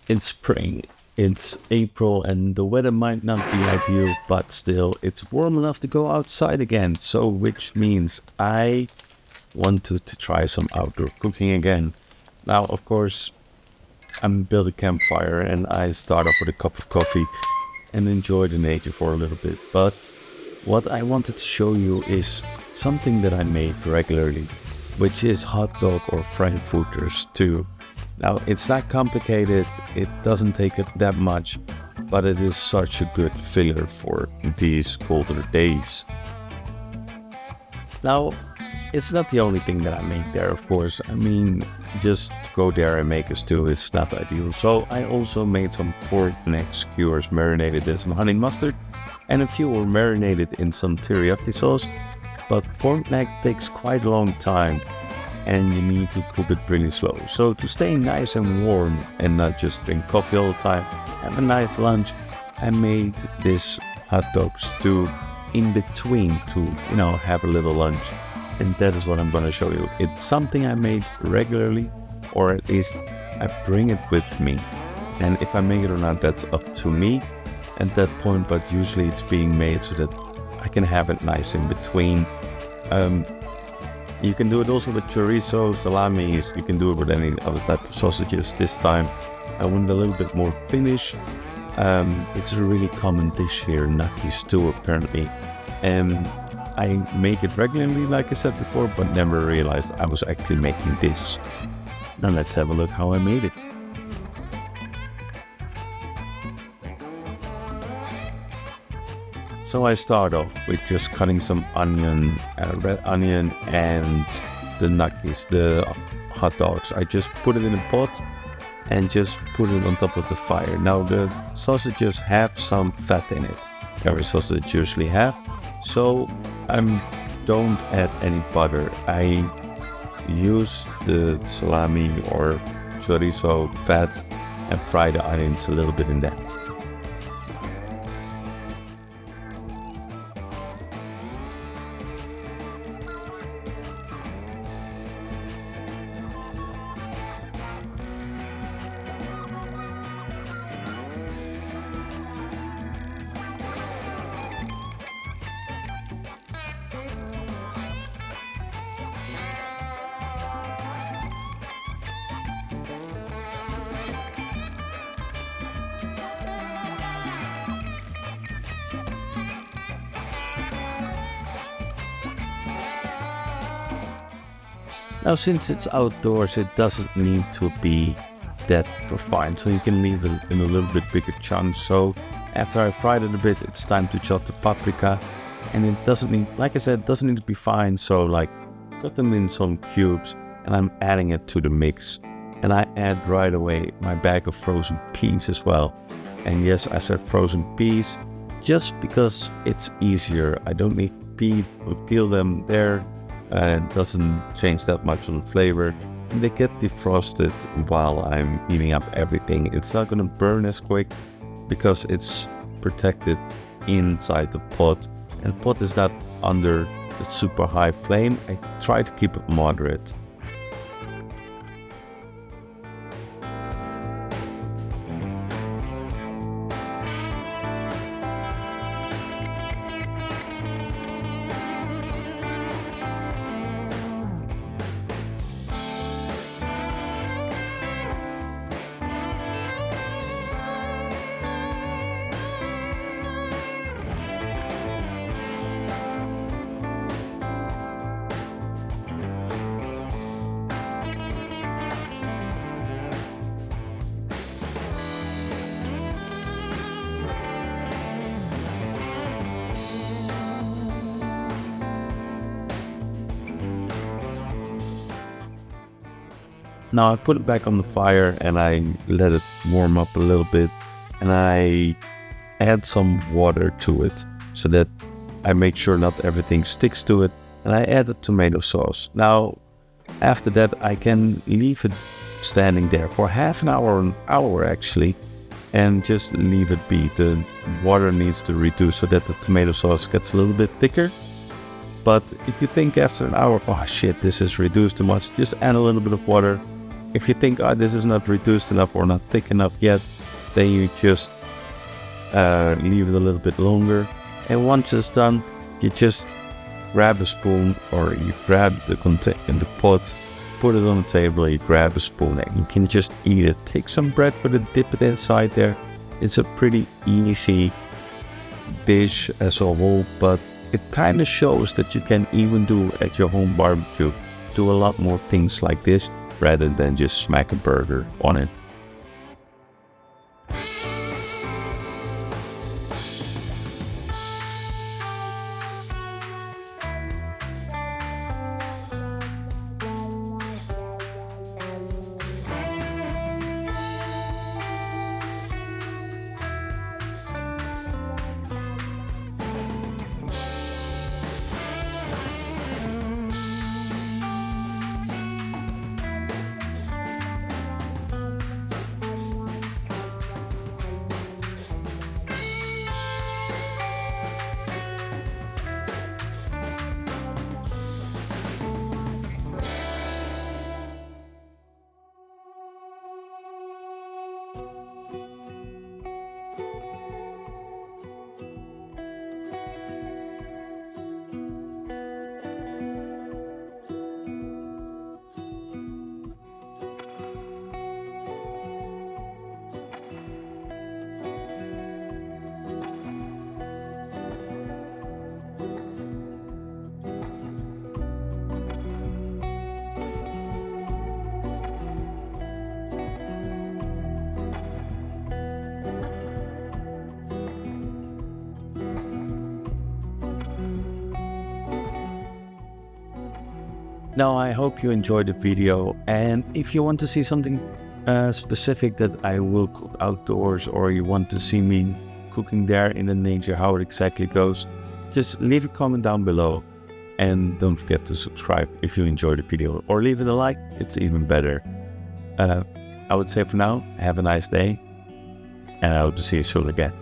It's spring. It's April and the weather might not be ideal, but still it's warm enough to go outside again. So which means I wanted to try some outdoor cooking again. Now, of course, I'm build a campfire and I start off with a cup of coffee and enjoy the nature for a little bit. But what I wanted to show you is something that I make regularly, which is hot dog or frankfurters too. Now, it's not complicated, it doesn't take it that much, but it is such a good filler for these colder days. Now, it's not the only thing that I make there, of course. I mean, just go there and make a stew is not ideal. So I also made some pork neck skewers marinated in some honey mustard, and a few were marinated in some teriyaki sauce. But pork neck takes quite a long time, and you need to cook it pretty slow. So to stay nice and warm and not just drink coffee all the time, have a nice lunch, I made this hot dog stew in between to, have a little lunch. And that is what I'm gonna show you. It's something I make regularly, or at least I bring it with me. And if I make it or not, that's up to me at that point, but usually it's being made so that I can have it nice in between. You can do it also with chorizo, salamis, you can do it with any other type of sausages. This time I went a little bit more Finnish. It's a really common dish here, gnocchi stew apparently. And I make it regularly, like I said before, but never realized I was actually making this. Now let's have a look how I made it. So I start off with just cutting some onion, red onion, and the gnocchis, the hot dogs. I just put it in a pot and just put it on top of the fire. Now the sausages have some fat in it. Every sausage usually have. So I don't add any butter. I use the salami or chorizo fat and fry the onions a little bit in that. Now, since it's outdoors, it doesn't need to be that refined, so you can leave it in a little bit bigger chunks. So after I fried it a bit, it's time to chop the paprika, and it doesn't need, like I said, it doesn't need to be fine. So like cut them in some cubes, and I'm adding it to the mix. And I add right away my bag of frozen peas as well. And yes, I said frozen peas just because it's easier. I don't need to peel them there. It doesn't change that much on the flavor, and they get defrosted while I'm heating up everything. It's not going to burn as quick because it's protected inside the pot, and the pot is not under the super high flame. I try to keep it moderate. Now I put it back on the fire and I let it warm up a little bit, and I add some water to it so that I make sure not everything sticks to it, and I add the tomato sauce. Now after that I can leave it standing there for half an hour actually, and just leave it be. The water needs to reduce so that the tomato sauce gets a little bit thicker. But if you think after an hour, oh shit, this is reduced too much, just add a little bit of water. If you think, oh, this is not reduced enough or not thick enough yet, then you just leave it a little bit longer. And once it's done, you just grab a spoon, or you grab the pot, put it on the table, you grab a spoon, and you can just eat it. Take some bread, put it, dip it inside there. It's a pretty easy dish as a whole, but it kind of shows that you can even do at your home barbecue. Do a lot more things like this rather than just smack a burger on it. Now, I hope you enjoyed the video, and if you want to see something specific that I will cook outdoors, or you want to see me cooking there in the nature, how it exactly goes, just leave a comment down below, and don't forget to subscribe if you enjoyed the video, or leave it a like, it's even better. I would say for now, have a nice day, and I hope to see you soon again.